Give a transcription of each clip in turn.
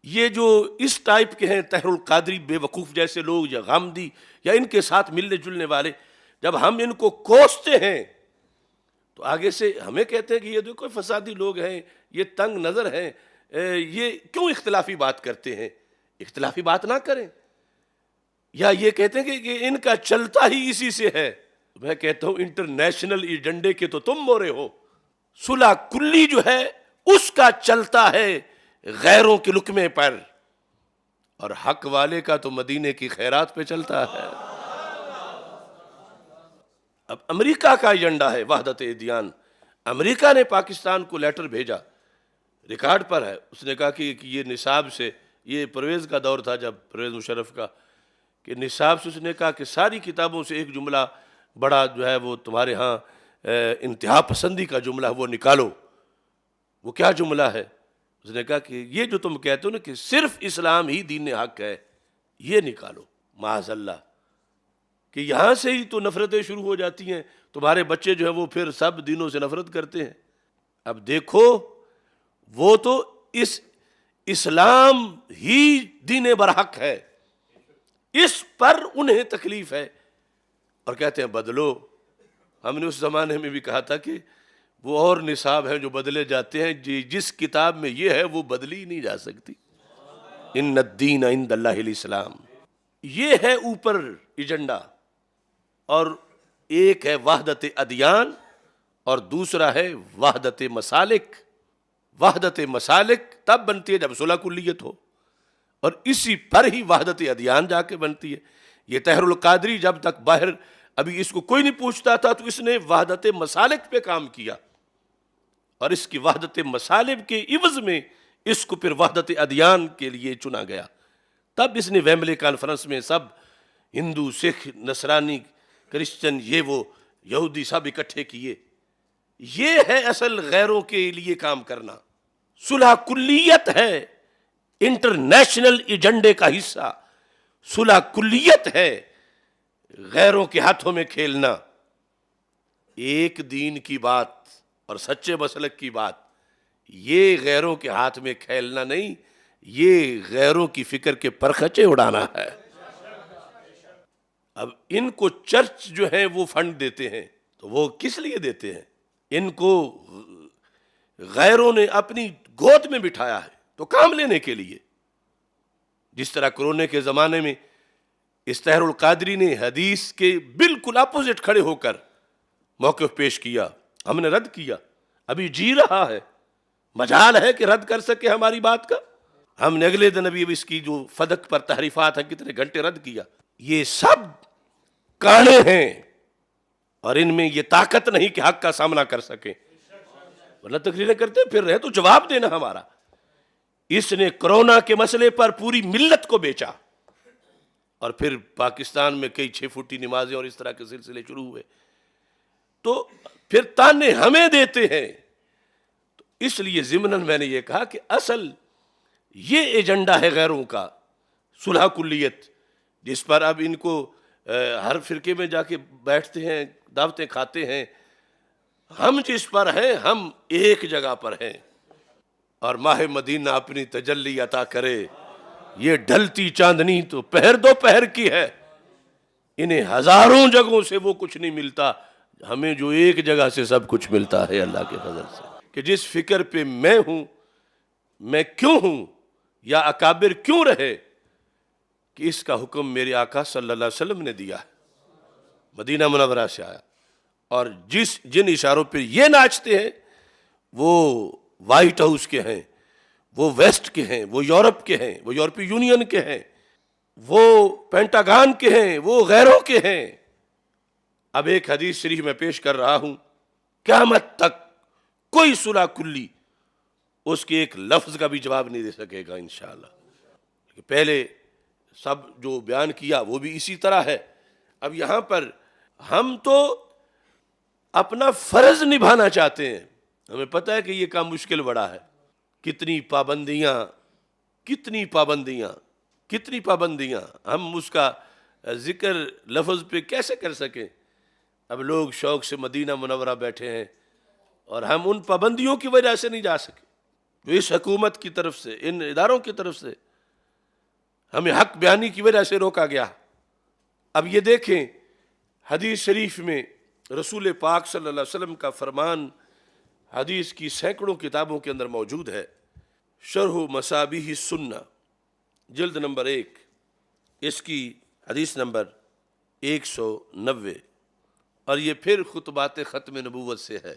یہ جو اس ٹائپ کے ہیں طاہر القادری بے وقوف جیسے لوگ یا غامدی یا ان کے ساتھ ملنے جلنے والے، جب ہم ان کو کوستے ہیں تو آگے سے ہمیں کہتے ہیں کہ یہ دیکھو فسادی لوگ ہیں، یہ تنگ نظر ہیں، یہ کیوں اختلافی بات کرتے ہیں؟ اختلافی بات نہ کریں. یا یہ کہتے ہیں کہ ان کا چلتا ہی اسی سے ہے. میں کہتا ہوں انٹرنیشنل ایجنڈے کے تو تم مورے ہو. صلح کلی جو ہے اس کا چلتا ہے غیروں کے لقمے پر، اور حق والے کا تو مدینے کی خیرات پہ چلتا ہے. اب امریکہ کا ایجنڈا ہے وحدت ادیان. امریکہ نے پاکستان کو لیٹر بھیجا، ریکارڈ پر ہے، اس نے کہا کہ یہ نصاب سے، یہ پرویز کا دور تھا جب پرویز مشرف کا، کہ نصاب سے اس نے کہا کہ ساری کتابوں سے ایک جملہ بڑا جو ہے وہ تمہارے ہاں انتہا پسندی کا جملہ وہ نکالو. وہ کیا جملہ ہے؟ اس نے کہا کہ یہ جو تم کہتے ہو نا کہ صرف اسلام ہی دین حق ہے، یہ نکالو. معاذ اللہ، کہ یہاں سے ہی تو نفرتیں شروع ہو جاتی ہیں. تمہارے بچے جو ہیں وہ پھر سب دینوں سے نفرت کرتے ہیں. اب دیکھو، وہ تو اس اسلام ہی دین برحق ہے، اس پر انہیں تکلیف ہے اور کہتے ہیں بدلو. ہم نے اس زمانے میں بھی کہا تھا کہ وہ اور نصاب ہیں جو بدلے جاتے ہیں، جس کتاب میں یہ ہے وہ بدلی نہیں جا سکتی. ان الدین عند اللہ الاسلام. یہ ہے اوپر ایجنڈا، اور ایک ہے وحدت ادیان اور دوسرا ہے وحدت مسالک. وحدت مسالک تب بنتی ہے جب صلح کلیت ہو، اور اسی پر ہی وحدت ادیان جا کے بنتی ہے. یہ طاہر القادری جب تک باہر ابھی اس کو کوئی نہیں پوچھتا تھا تو اس نے وحدت مسالک پہ کام کیا، اور اس کی وحدت مسالک کے عوض میں اس کو پھر وحدت ادیان کے لیے چنا گیا. تب اس نے ویمبلے کانفرنس میں سب ہندو، سکھ، نصرانی، کرسچن، یہ وہ یہودی سب اکٹھے کیے. یہ ہے اصل غیروں کے لیے کام کرنا. صلح کلیت ہے انٹرنیشنل ایجنڈے کا حصہ. صلح کلیت ہے غیروں کے ہاتھوں میں کھیلنا. ایک دین کی بات اور سچے مسلک کی بات، یہ غیروں کے ہاتھ میں کھیلنا نہیں، یہ غیروں کی فکر کے پرخچے اڑانا ہے. اب ان کو چرچ جو ہے وہ فنڈ دیتے ہیں، تو وہ کس لیے دیتے ہیں؟ ان کو غیروں نے اپنی گود میں بٹھایا ہے تو کام لینے کے لیے. جس طرح کرونے کے زمانے میں اس طاہر القادری نے حدیث کے بالکل اپوزٹ کھڑے ہو کر موقف پیش کیا، ہم نے رد کیا. ابھی جی رہا ہے، مجال ہے کہ رد کر سکے ہماری بات کا. ہم نے اگلے دن ابھی اس کی جو فدق پر تحریفات ہیں کتنے گھنٹے رد کیا. یہ سب کانے ہیں اور ان میں یہ طاقت نہیں کہ حق کا سامنا کر سکیں، ورنہ تقریریں کرتے پھر رہے تو جواب دینا ہمارا. اس نے کرونا کے مسئلے پر پوری ملت کو بیچا، اور پھر پاکستان میں کئی 6 فٹی نمازیں اور اس طرح کے سلسلے شروع ہوئے، تو پھر تانے ہمیں دیتے ہیں. تو اس لیے ضمناً میں نے یہ کہا کہ اصل یہ ایجنڈا ہے غیروں کا، صلح کلیت، جس پر اب ان کو ہر فرقے میں جا کے بیٹھتے ہیں، دعوتیں کھاتے ہیں. ہم جس پر ہیں ہم ایک جگہ پر ہیں، اور ماہ مدینہ اپنی تجلی عطا کرے. یہ ڈھلتی چاندنی تو پہر دو پہر کی ہے، انہیں ہزاروں جگہوں سے وہ کچھ نہیں ملتا، ہمیں جو ایک جگہ سے سب کچھ ملتا ہے اللہ کے فضل سے. کہ جس فکر پہ میں ہوں، میں کیوں ہوں یا اکابر کیوں رہے، کہ اس کا حکم میرے آقا صلی اللہ علیہ وسلم نے دیا ہے، مدینہ منورہ سے آیا. اور جن اشاروں پہ یہ ناچتے ہیں وہ وائٹ ہاؤس کے ہیں، وہ ویسٹ کے ہیں، وہ یورپ کے ہیں، وہ یورپی یونین کے ہیں، وہ پینٹاگان کے ہیں، وہ غیروں کے ہیں. اب ایک حدیث شریف میں پیش کر رہا ہوں، قیامت تک کوئی صلح کلی اس کے ایک لفظ کا بھی جواب نہیں دے سکے گا انشاءاللہ. پہلے سب جو بیان کیا وہ بھی اسی طرح ہے. اب یہاں پر ہم تو اپنا فرض نبھانا چاہتے ہیں. ہمیں پتہ ہے کہ یہ کام مشکل بڑا ہے. کتنی پابندیاں ہم اس کا ذکر لفظ پہ کیسے کر سکیں. اب لوگ شوق سے مدینہ منورہ بیٹھے ہیں اور ہم ان پابندیوں کی وجہ سے نہیں جا سکے. تو اس حکومت کی طرف سے، ان اداروں کی طرف سے ہمیں حق بیانی کی وجہ سے روکا گیا۔ اب یہ دیکھیں حدیث شریف میں رسول پاک صلی اللہ علیہ وسلم کا فرمان حدیث کی سینکڑوں کتابوں کے اندر موجود ہے۔ شرح مصابیح السنہ جلد نمبر 1، اس کی حدیث نمبر 190، اور یہ پھر خطبات ختم نبوت سے ہے۔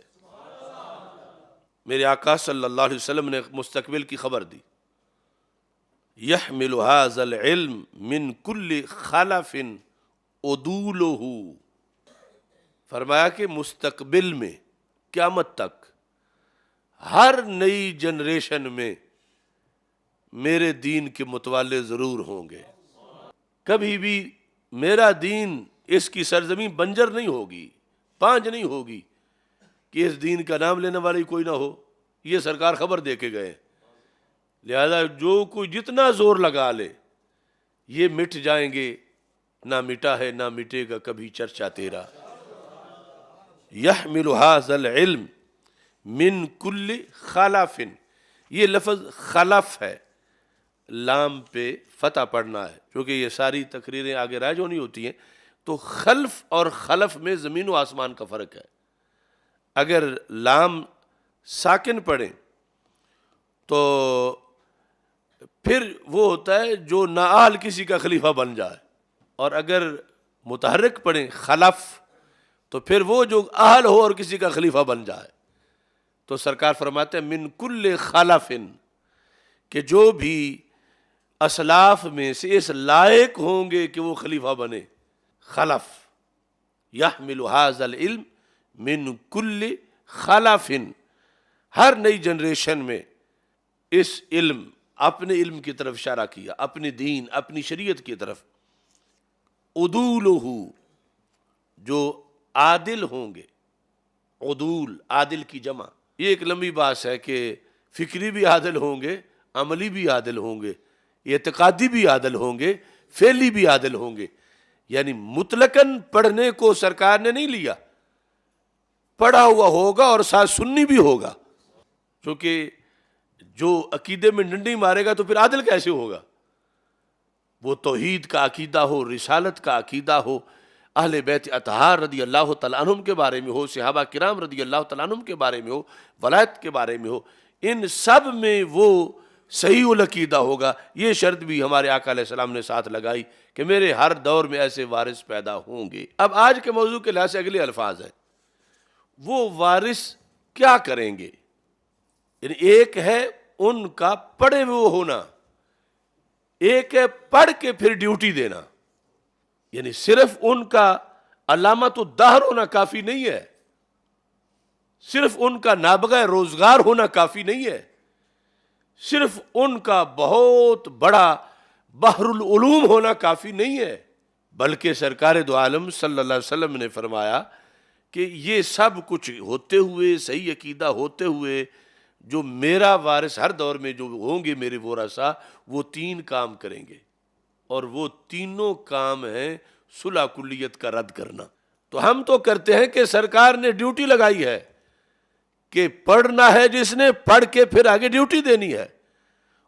میرے آقا صلی اللہ علیہ وسلم نے مستقبل کی خبر دی، یحمل ھذا العلم من کل خلف عدولہ، فرمایا کہ مستقبل میں قیامت تک ہر نئی جنریشن میں میرے دین کے متوالے ضرور ہوں گے۔ کبھی بھی میرا دین اس کی سرزمین بنجر نہیں ہوگی، پانج نہیں ہوگی کہ اس دین کا نام لینے والی کوئی نہ ہو۔ یہ سرکار خبر دے کے گئے، لہذا جو کوئی جتنا زور لگا لے یہ مٹ جائیں گے، نہ مٹا ہے نہ مٹے گا کبھی چرچا تیرا۔ یحمل ھذا العلم من کل خلف، یہ لفظ خلف ہے، لام پہ فتح پڑھنا ہے، کیونکہ یہ ساری تقریریں آگے رائج ہونی ہوتی ہیں، تو خلف اور خلف میں زمین و آسمان کا فرق ہے۔ اگر لام ساکن پڑھیں تو پھر وہ ہوتا ہے جو نااہل کسی کا خلیفہ بن جائے، اور اگر متحرک پڑھیں خلف تو پھر وہ جو اہل ہو اور کسی کا خلیفہ بن جائے۔ تو سرکار فرماتے ہیں من کل خلف، کہ جو بھی اسلاف میں سے اس لائق ہوں گے کہ وہ خلیفہ بنے، خلف، یحمل ھذا العلم من کل خلف، ہر نئی جنریشن میں اس علم، اپنے علم کی طرف اشارہ کیا، اپنے دین، اپنی شریعت کی طرف، عدولہ، جو عادل ہوں گے، عدول عادل کی جمع۔ یہ ایک لمبی بات ہے کہ فکری بھی عادل ہوں گے، عملی بھی عادل ہوں گے، اعتقادی بھی عادل ہوں گے، فعلی بھی عادل ہوں گے۔ یعنی مطلقاً پڑھنے کو سرکار نے نہیں لیا، پڑھا ہوا ہوگا اور ساتھ سنی بھی ہوگا، کیونکہ جو عقیدے میں ڈنڈی مارے گا تو پھر عادل کیسے ہوگا؟ وہ توحید کا عقیدہ ہو، رسالت کا عقیدہ ہو، اہل بیت اطہار رضی اللہ تعالیٰ عنہم کے بارے میں ہو، صحابہ کرام رضی اللہ تعالیٰ عنہم کے بارے میں ہو، ولایت کے بارے میں ہو، ان سب میں وہ صحیح العقیدہ ہوگا۔ یہ شرط بھی ہمارے آقا علیہ السلام نے ساتھ لگائی کہ میرے ہر دور میں ایسے وارث پیدا ہوں گے۔ اب آج کے موضوع کے لحاظ سے اگلے الفاظ ہیں، وہ وارث کیا کریں گے؟ یعنی ایک ہے ان کا پڑھے ہوئے ہونا، ایک ہے پڑھ کے پھر ڈیوٹی دینا۔ یعنی صرف ان کا علامت الدہر ہونا کافی نہیں ہے، صرف ان کا نابغہ روزگار ہونا کافی نہیں ہے، صرف ان کا بہت بڑا بحر العلوم ہونا کافی نہیں ہے، بلکہ سرکار دو عالم صلی اللہ علیہ وسلم نے فرمایا کہ یہ سب کچھ ہوتے ہوئے، صحیح عقیدہ ہوتے ہوئے، جو میرا وارث ہر دور میں جو ہوں گے میرے ورثاء، وہ 3 کام کریں گے، اور وہ تینوں کام ہیں صلح کلیت کا رد کرنا۔ تو ہم تو کرتے ہیں کہ سرکار نے ڈیوٹی لگائی ہے کہ پڑھنا ہے جس نے، پڑھ کے پھر آگے ڈیوٹی دینی ہے،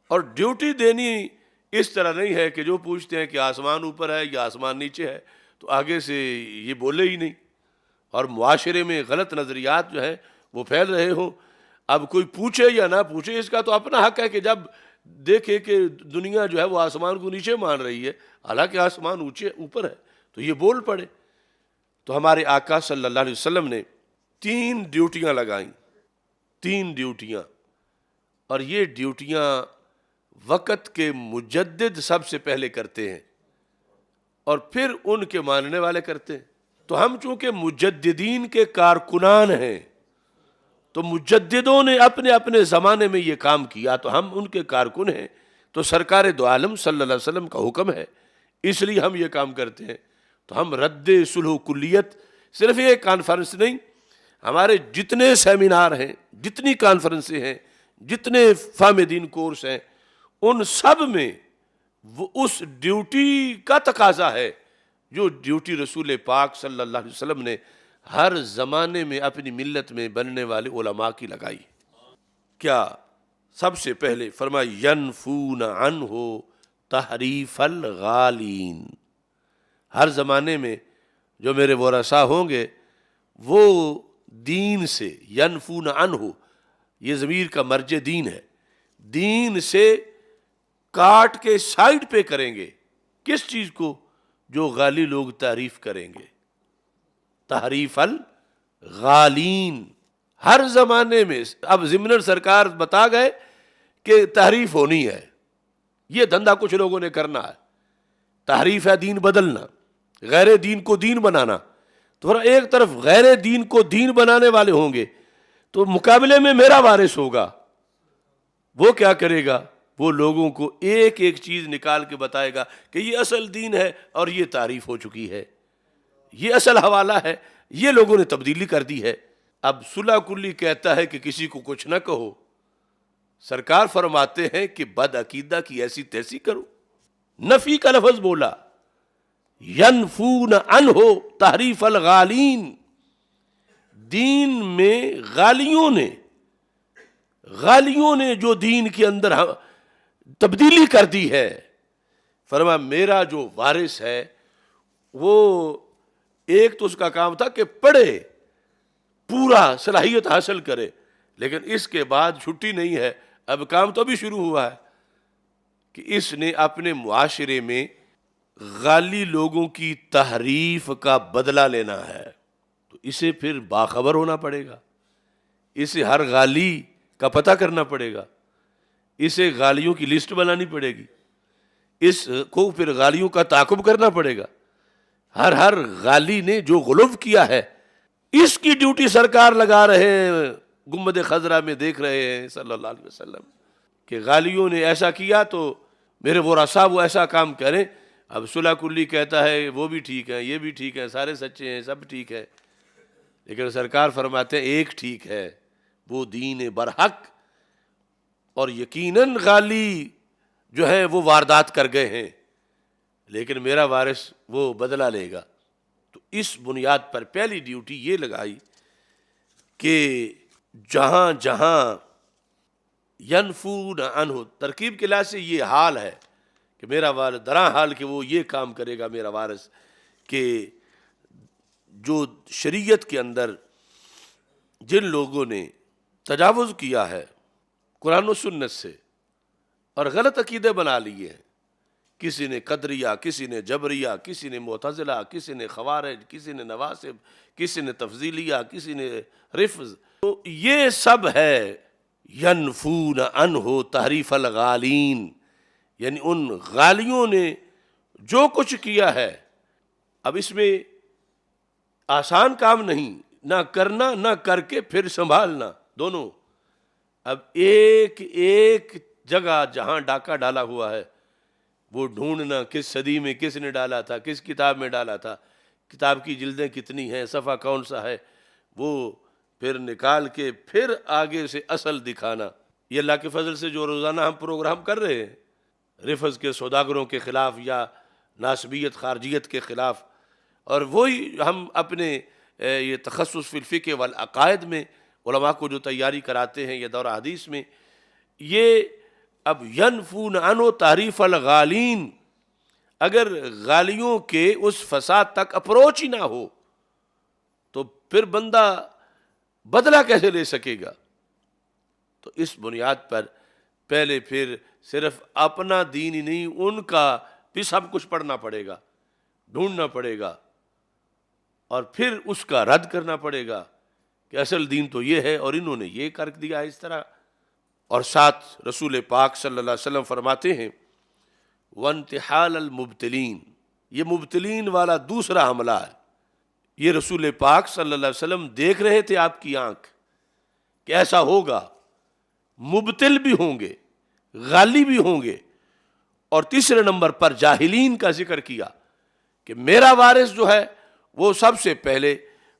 اور ڈیوٹی دینی اس طرح نہیں ہے کہ جو پوچھتے ہیں کہ آسمان اوپر ہے یا آسمان نیچے ہے تو آگے سے یہ بولے ہی نہیں، اور معاشرے میں غلط نظریات جو ہیں وہ پھیل رہے ہوں۔ اب کوئی پوچھے یا نہ پوچھے، اس کا تو اپنا حق ہے کہ جب دیکھے کہ دنیا جو ہے وہ آسمان کو نیچے مان رہی ہے، حالانکہ آسمان اونچے اوپر ہے، تو یہ بول پڑے۔ تو ہمارے آقا صلی اللہ علیہ وسلم نے 3 ڈیوٹیاں لگائیں، 3 ڈیوٹیاں، اور یہ ڈیوٹیاں وقت کے مجدد سب سے پہلے کرتے ہیں اور پھر ان کے ماننے والے کرتے ہیں۔ تو ہم چونکہ مجددین کے کارکنان ہیں، تو مجددوں نے اپنے اپنے زمانے میں یہ کام کیا تو ہم ان کے کارکن ہیں، تو سرکار دو عالم صلی اللہ علیہ وسلم کا حکم ہے، اس لیے ہم یہ کام کرتے ہیں۔ تو ہم رد صلح کلیت، صرف یہ کانفرنس نہیں، ہمارے جتنے سیمینار ہیں، جتنی کانفرنسیں ہیں، جتنے فہم دین کورس ہیں، ان سب میں وہ اس ڈیوٹی کا تقاضا ہے جو ڈیوٹی رسول پاک صلی اللہ علیہ وسلم نے ہر زمانے میں اپنی ملت میں بننے والے علماء کی لگائی۔ کیا سب سے پہلے فرمایا ینفون عنہ تحریف الغالین، ہر زمانے میں جو میرے ورثاء ہوں گے وہ دین سے، ینفون عنہ یہ ضمیر کا مرجع دین ہے، دین سے کاٹ کے سائڈ پہ کریں گے۔ کس چیز کو؟ جو غالی لوگ تعریف کریں گے، تحریف الغالین۔ ہر زمانے میں، اب ضمن سرکار بتا گئے کہ تحریف ہونی ہے، یہ دھندا کچھ لوگوں نے کرنا ہے، تحریف ہے دین بدلنا، غیر دین کو دین بنانا۔ تو ایک طرف غیر دین کو دین بنانے والے ہوں گے تو مقابلے میں میرا وارث ہوگا، وہ کیا کرے گا؟ وہ لوگوں کو ایک ایک چیز نکال کے بتائے گا کہ یہ اصل دین ہے اور یہ تعریف ہو چکی ہے، یہ اصل حوالہ ہے، یہ لوگوں نے تبدیلی کر دی ہے۔ اب صلح کلی کہتا ہے کہ کسی کو کچھ نہ کہو، سرکار فرماتے ہیں کہ بد عقیدہ کی ایسی تیسی کرو، نفی کا لفظ بولا، ینفون عنہ تحریف الغالین، دین میں غالیوں نے جو دین کے اندر تبدیلی کر دی ہے۔ فرمایا میرا جو وارث ہے وہ ایک تو اس کا کام تھا کہ پڑھے، پورا صلاحیت حاصل کرے، لیکن اس کے بعد چھٹی نہیں ہے، اب کام تو بھی شروع ہوا ہے کہ اس نے اپنے معاشرے میں غالی لوگوں کی تحریف کا بدلہ لینا ہے، تو اسے پھر باخبر ہونا پڑے گا، اسے ہر غالی کا پتہ کرنا پڑے گا، اسے غالیوں کی لسٹ بنانی پڑے گی، اس کو پھر غالیوں کا تعاقب کرنا پڑے گا، ہر غالی نے جو غلو کیا ہے اس کی ڈیوٹی سرکار لگا رہے ہیں، گنبد خضرا میں دیکھ رہے ہیں صلی اللہ علیہ وسلم کہ غالیوں نے ایسا کیا تو میرے ورثاء وہ ایسا کام کریں۔ اب صلح کلی کہتا ہے وہ بھی ٹھیک ہے، یہ بھی ٹھیک ہے، سارے سچے ہیں، سب ٹھیک ہے، لیکن سرکار فرماتے ہیں ایک ٹھیک ہے، وہ دین برحق، اور یقیناً غالی جو ہے وہ واردات کر گئے ہیں، لیکن میرا وارث وہ بدلہ لے گا۔ تو اس بنیاد پر پہلی ڈیوٹی یہ لگائی کہ جہاں جہاں ینفون عنہ، ترکیب کے لحاظ سے یہ حال ہے کہ میرا وارث، درا حال کہ وہ یہ کام کرے گا میرا وارث کہ جو شریعت کے اندر جن لوگوں نے تجاوز کیا ہے قرآن و سنت سے اور غلط عقیدے بنا لیے ہیں، کسی نے قدریہ، کسی نے جبریہ، کسی نے معتزلہ، کسی نے خوارج، کسی نے نواسب، کسی نے تفضیلیہ، کسی نے رفض، تو یہ سب ہے ینفون عنہ تحریف الغالین، یعنی ان غالیوں نے جو کچھ کیا ہے۔ اب اس میں آسان کام نہیں، نہ کرنا نہ کر کے پھر سنبھالنا، دونوں۔ اب ایک ایک جگہ جہاں ڈاکہ ڈالا ہوا ہے وہ ڈھونڈنا، کس صدی میں کس نے ڈالا تھا، کس کتاب میں ڈالا تھا، کتاب کی جلدیں کتنی ہیں، صفحہ کون سا ہے، وہ پھر نکال کے پھر آگے سے اصل دکھانا۔ یہ اللہ کے فضل سے جو روزانہ ہم پروگرام کر رہے ہیں رفض کے سوداگروں کے خلاف یا ناسبیت خارجیت کے خلاف، اور وہی ہم اپنے یہ تخصص فی الفقہ والعقائد میں علماء کو جو تیاری کراتے ہیں، یہ دورہ حدیث میں، یہ اب ینفون عنہ تحریف الغالین، اگر غالیوں کے اس فساد تک اپروچ ہی نہ ہو تو پھر بندہ بدلہ کیسے لے سکے گا؟ تو اس بنیاد پر پہلے پھر صرف اپنا دین ہی نہیں، ان کا بھی سب کچھ پڑھنا پڑے گا، ڈھونڈنا پڑے گا، اور پھر اس کا رد کرنا پڑے گا کہ اصل دین تو یہ ہے اور انہوں نے یہ کر دیا اس طرح۔ اور ساتھ رسول پاک صلی اللہ علیہ وسلم فرماتے ہیں وانتحال المبتلین، یہ مبتلین والا دوسرا حملہ ہے۔ یہ رسول پاک صلی اللہ علیہ وسلم دیکھ رہے تھے آپ کی آنکھ کہ ایسا ہوگا، مبتل بھی ہوں گے، غالی بھی ہوں گے، اور تیسرے نمبر پر جاہلین کا ذکر کیا کہ میرا وارث جو ہے وہ سب سے پہلے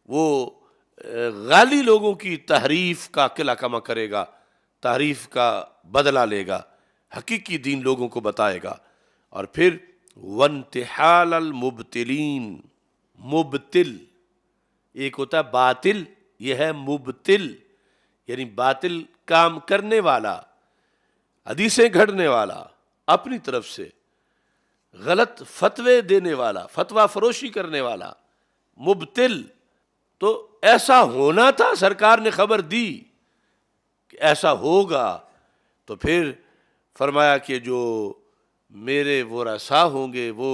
وہ غالی لوگوں کی تحریف کا قلع کما کرے گا، تحریف کا بدلہ لے گا، حقیقی دین لوگوں کو بتائے گا، اور پھر وانتحال المبتلین، مبتل ایک ہوتا ہے باطل، یہ ہے مبتل، یعنی باطل کام کرنے والا، حدیثیں گھڑنے والا، اپنی طرف سے غلط فتوے دینے والا، فتویٰ فروشی کرنے والا، مبتل، تو ایسا ہونا تھا، سرکار نے خبر دی کہ ایسا ہوگا، تو پھر فرمایا کہ جو میرے ورثاء ہوں گے وہ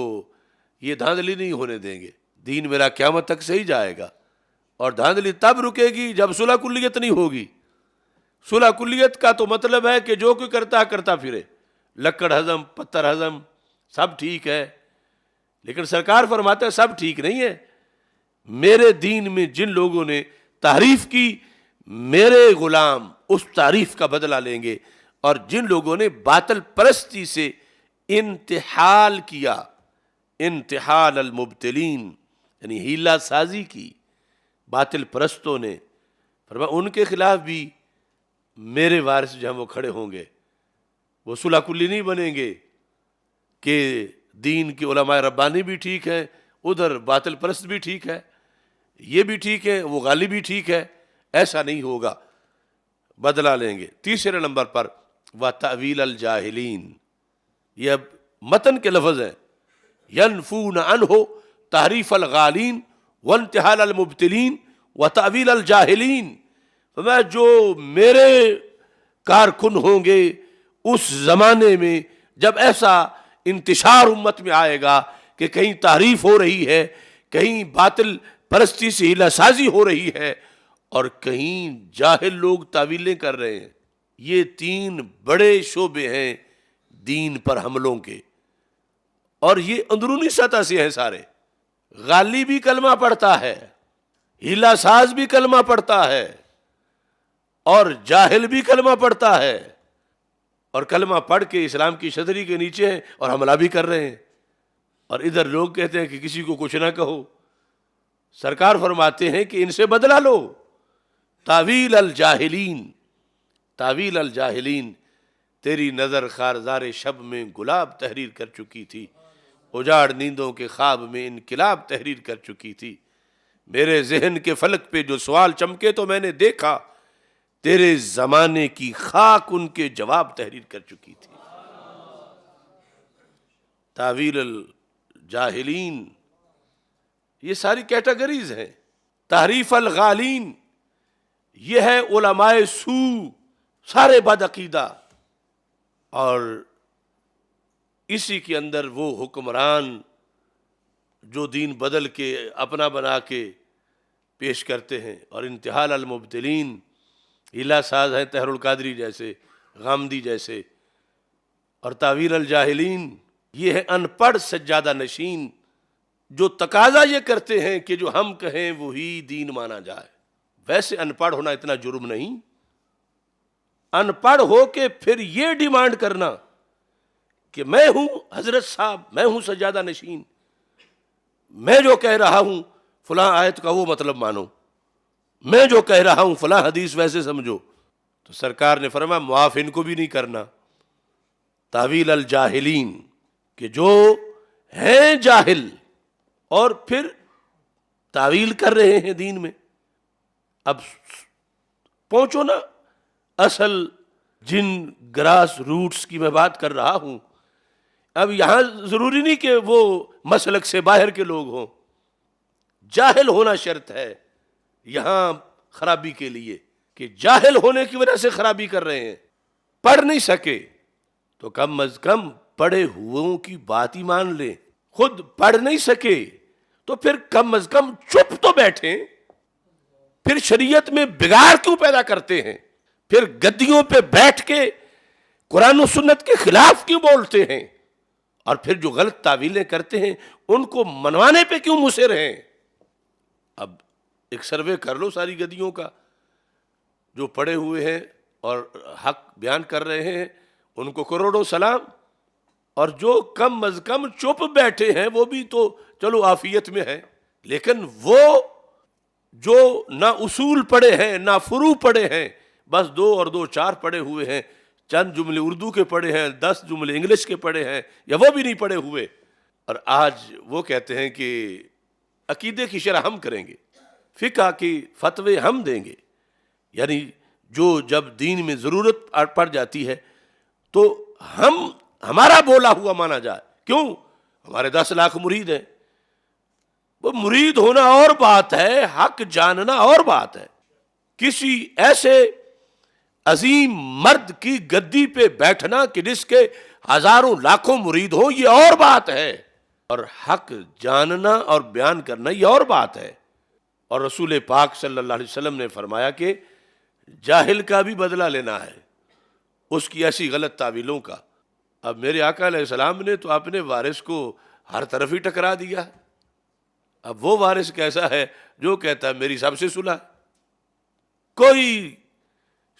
یہ دھاندلی نہیں ہونے دیں گے، دین میرا قیامت تک صحیح جائے گا، اور دھاندلی تب رکے گی جب صلح کلیت نہیں ہوگی۔ صلح کلیت کا تو مطلب ہے کہ جو کوئی کرتا پھرے، لکڑ ہضم، پتھر ہضم، سب ٹھیک ہے، لیکن سرکار فرماتے ہیں سب ٹھیک نہیں ہے۔ میرے دین میں جن لوگوں نے تعریف کی، میرے غلام اس تعریف کا بدلہ لیں گے، اور جن لوگوں نے باطل پرستی سے انتحال کیا، انتحال المبتلین، یعنی ہیلہ سازی کی باطل پرستوں نے، فرمایا ان کے خلاف بھی میرے وارث جو ہیں وہ کھڑے ہوں گے، وہ صلح کلی نہیں بنیں گے کہ دین کی علماء ربانی بھی ٹھیک ہیں، ادھر باطل پرست بھی ٹھیک ہے، یہ بھی ٹھیک ہے، وہ غالی بھی ٹھیک ہے، ایسا نہیں ہوگا، بدلہ لیں گے۔ تیسرے نمبر پر وَتَأْوِيلَ الْجَاهِلِينَ، یہ اب متن کے لفظ ہیں، يَنْفُونَ عَنْهُ تحریف الغالین وانتحال المبتلین وتأویل الجاہلین، فرمایا جو میرے کارکن ہوں گے اس زمانے میں جب ایسا انتشار امت میں آئے گا کہ کہیں تعریف ہو رہی ہے، کہیں باطل پرستی سے ہیلہ سازی ہو رہی ہے، اور کہیں جاہل لوگ تعویلیں کر رہے ہیں، یہ تین بڑے شعبے ہیں دین پر حملوں کے، اور یہ اندرونی سطح سے ہیں سارے۔ غالی بھی کلمہ پڑھتا ہے، ہیلہ ساز بھی کلمہ پڑھتا ہے، اور جاہل بھی کلمہ پڑھتا ہے، اور کلمہ پڑھ کے اسلام کی چھتری کے نیچے ہیں اور حملہ بھی کر رہے ہیں، اور ادھر لوگ کہتے ہیں کہ کسی کو کچھ نہ کہو۔ سرکار فرماتے ہیں کہ ان سے بدلہ لو۔ تاویل الجاہلین، تاویل الجاہلین، تیری نظر خارزار شب میں گلاب تحریر کر چکی تھی، اجاڑ نیندوں کے خواب میں انقلاب تحریر کر چکی تھی، میرے ذہن کے فلک پہ جو سوال چمکے تو میں نے دیکھا، تیرے زمانے کی خاک ان کے جواب تحریر کر چکی تھی۔ تاویل الجاہلین، یہ ساری کیٹیگریز ہیں۔ تحریف الغالین، یہ ہے علماء سو، سارے بد عقیدہ، اور اسی کے اندر وہ حکمران جو دین بدل کے اپنا بنا کے پیش کرتے ہیں، اور انتحال المبتلین، ہیلہ ساز ہیں طاہر القادری جیسے، غامدی جیسے، اور تاویل الجاہلین یہ ہے ان پڑھ سجادہ نشین، جو تقاضا یہ کرتے ہیں کہ جو ہم کہیں وہی دین مانا جائے۔ ویسے ان پڑھ ہونا اتنا جرم نہیں، ان پڑھ ہو کے پھر یہ ڈیمانڈ کرنا کہ میں ہوں حضرت صاحب، میں ہوں سجادہ نشین، میں جو کہہ رہا ہوں فلاں آیت کا وہ مطلب مانو، میں جو کہہ رہا ہوں فلاں حدیث ویسے سمجھو، تو سرکار نے فرمایا معاف ان کو بھی نہیں کرنا۔ تاویل الجاہلین، کہ جو ہیں جاہل اور پھر تعویل کر رہے ہیں دین میں۔ اب پہنچو نا اصل جن گراس روٹس کی میں بات کر رہا ہوں، اب یہاں ضروری نہیں کہ وہ مسلک سے باہر کے لوگ ہوں، جاہل ہونا شرط ہے یہاں خرابی کے لیے، کہ جاہل ہونے کی وجہ سے خرابی کر رہے ہیں، پڑھ نہیں سکے تو کم از کم پڑھے ہوئوں کی بات ہی مان لیں، خود پڑھ نہیں سکے تو پھر کم از کم چپ تو بیٹھیں، پھر شریعت میں بگاڑ کیوں پیدا کرتے ہیں، پھر گدیوں پہ بیٹھ کے قرآن و سنت کے خلاف کیوں بولتے ہیں، اور پھر جو غلط تعویلیں کرتے ہیں ان کو منوانے پہ کیوں مصر ہیں۔ اب ایک سروے کر لو ساری گدیوں کا، جو پڑے ہوئے ہیں اور حق بیان کر رہے ہیں ان کو کروڑوں سلام، اور جو کم از کم چپ بیٹھے ہیں وہ بھی تو چلو عافیت میں ہے، لیکن وہ جو نہ اصول پڑھے ہیں نہ فروع پڑھے ہیں، بس 2 اور 2 4 پڑھے ہوئے ہیں، چند جملے اردو کے پڑھے ہیں، 10 جملے انگلش کے پڑھے ہیں، یا وہ بھی نہیں پڑھے ہوئے، اور آج وہ کہتے ہیں کہ عقیدے کی شرح ہم کریں گے، فقہ کی فتوے ہم دیں گے، یعنی جو جب دین میں ضرورت پڑ جاتی ہے تو ہمارا بولا ہوا مانا جائے. کیوں؟ ہمارے 10 لاکھ مرید ہیں. وہ مرید ہونا اور بات ہے، حق جاننا اور بات ہے. کسی ایسے عظیم مرد کی گدی پہ بیٹھنا کہ جس کے ہزاروں لاکھوں مرید ہوں، یہ اور بات ہے. اور حق جاننا اور بیان کرنا یہ اور بات ہے. اور رسول پاک صلی اللہ علیہ وسلم نے فرمایا کہ جاہل کا بھی بدلہ لینا ہے اس کی ایسی غلط تعویلوں کا. اب میرے آقا علیہ السلام نے تو اپنے وارث کو ہر طرف ہی ٹکرا دیا. اب وہ وارث کیسا ہے جو کہتا ہے میری سب سے صلح. کوئی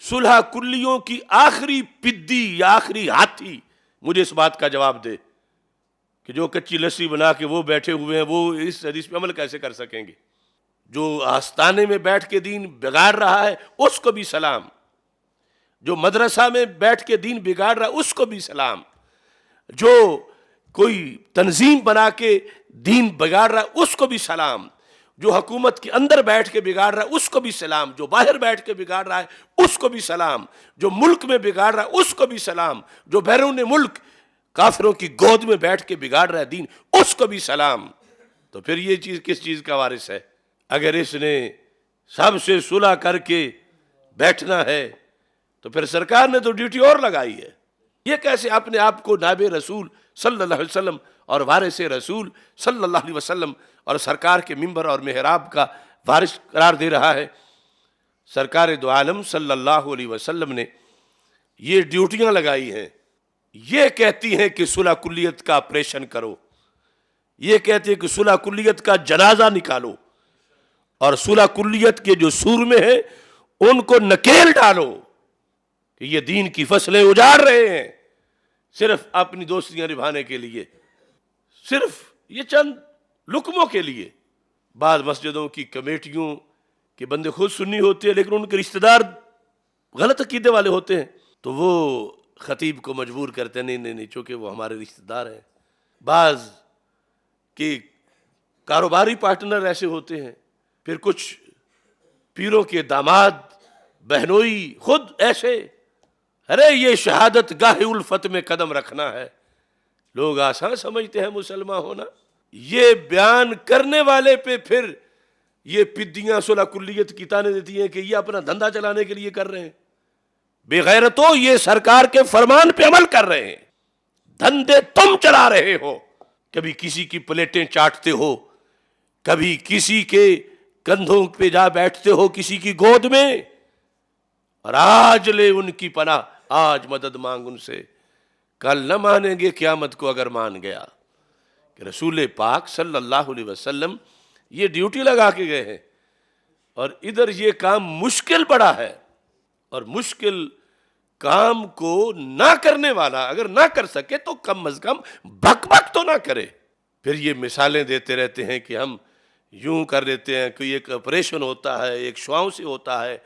صلح کلیوں کی آخری پدی یا آخری ہاتھی مجھے اس بات کا جواب دے کہ جو کچی لسی بنا کے وہ بیٹھے ہوئے ہیں وہ اس حدیث پہ عمل کیسے کر سکیں گے؟ جو آستانے میں بیٹھ کے دین بگاڑ رہا ہے اس کو بھی سلام، جو مدرسہ میں بیٹھ کے دین بگاڑ رہا ہے اس کو بھی سلام، جو کوئی تنظیم بنا کے دین بگاڑ رہا ہے اس کو بھی سلام، جو حکومت کے اندر بیٹھ کے بگاڑ رہا ہے اس کو بھی سلام، جو باہر بیٹھ کے بگاڑ رہا ہے اس کو بھی سلام، جو ملک میں بگاڑ رہا ہے اس کو بھی سلام، جو بیرون ملک کافروں کی گود میں بیٹھ کے بگاڑ رہا ہے دین اس کو بھی سلام. تو پھر یہ چیز کس چیز کا وارث ہے؟ اگر اس نے سب سے صلح کر کے بیٹھنا ہے تو پھر سرکار نے تو ڈیوٹی اور لگائی ہے. یہ کیسے اپنے آپ کو نائب رسول صلی اللہ علیہ وسلم اور وارث رسول صلی اللہ علیہ وسلم اور سرکار کے ممبر اور محراب کا وارث قرار دے رہا ہے؟ سرکار دو عالم صلی اللہ علیہ وسلم نے یہ ڈیوٹیاں لگائی ہیں. یہ کہتی ہیں کہ صلح کلیت کا آپریشن کرو، یہ کہتی ہیں کہ صلح کلیت کا جنازہ نکالو، اور صلح کلیت کے جو سور میں ہیں ان کو نکیل ڈالو کہ یہ دین کی فصلیں اجاڑ رہے ہیں صرف اپنی دوستیاں نبھانے کے لیے، صرف یہ چند لقموں کے لیے. بعض مسجدوں کی کمیٹیوں کے بندے خود سنی ہوتے ہیں لیکن ان کے رشتہ دار غلط عقیدے والے ہوتے ہیں تو وہ خطیب کو مجبور کرتے ہیں نہیں چونکہ وہ ہمارے رشتہ دار ہیں. بعض کے کاروباری پارٹنر ایسے ہوتے ہیں، پھر کچھ پیروں کے داماد بہنوئی خود ایسے. ارے یہ شہادت گاہ الفت میں قدم رکھنا ہے. لوگ آسان سمجھتے ہیں مسلمان ہونا. یہ بیان کرنے والے پہ پھر یہ پدیاں صلح کلیت کی تانے دیتی ہیں کہ یہ اپنا دھندا چلانے کے لیے کر رہے ہیں. بے غیرتوں یہ سرکار کے فرمان پہ عمل کر رہے ہیں. دھندے تم چلا رہے ہو، کبھی کسی کی پلیٹیں چاٹتے ہو، کبھی کسی کے کندھوں پہ جا بیٹھتے ہو کسی کی گود میں، اور آج لے ان کی پناہ، آج مدد مانگ ان سے. کل نہ مانیں گے قیامت کو اگر مان گیا. کہ رسول پاک صلی اللہ علیہ وسلم یہ ڈیوٹی لگا کے گئے ہیں، اور ادھر یہ کام مشکل پڑا ہے. اور مشکل کام کو نہ کرنے والا اگر نہ کر سکے تو کم از کم بک بک تو نہ کرے. پھر یہ مثالیں دیتے رہتے ہیں کہ ہم یوں کر لیتے ہیں کہ ایک آپریشن ہوتا ہے، ایک شعاؤں سے ہوتا ہے،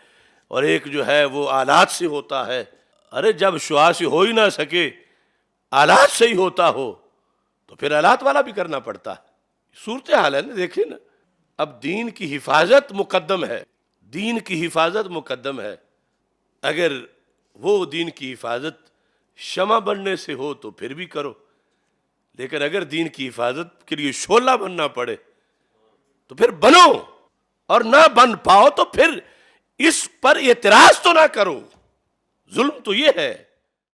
اور ایک جو ہے وہ آلات سے ہوتا ہے. ارے جب شعاع سے ہو ہی نہ سکے آلات سے ہی ہوتا ہو تو پھر آلات والا بھی کرنا پڑتا ہے. صورتحال ہے نا. دیکھیں نا، اب دین کی حفاظت مقدم ہے، دین کی حفاظت مقدم ہے. اگر وہ دین کی حفاظت شمع بننے سے ہو تو پھر بھی کرو، لیکن اگر دین کی حفاظت کے لیے شعلہ بننا پڑے تو پھر بنو، اور نہ بن پاؤ تو پھر اس پر اعتراض تو نہ کرو. ظلم تو یہ ہے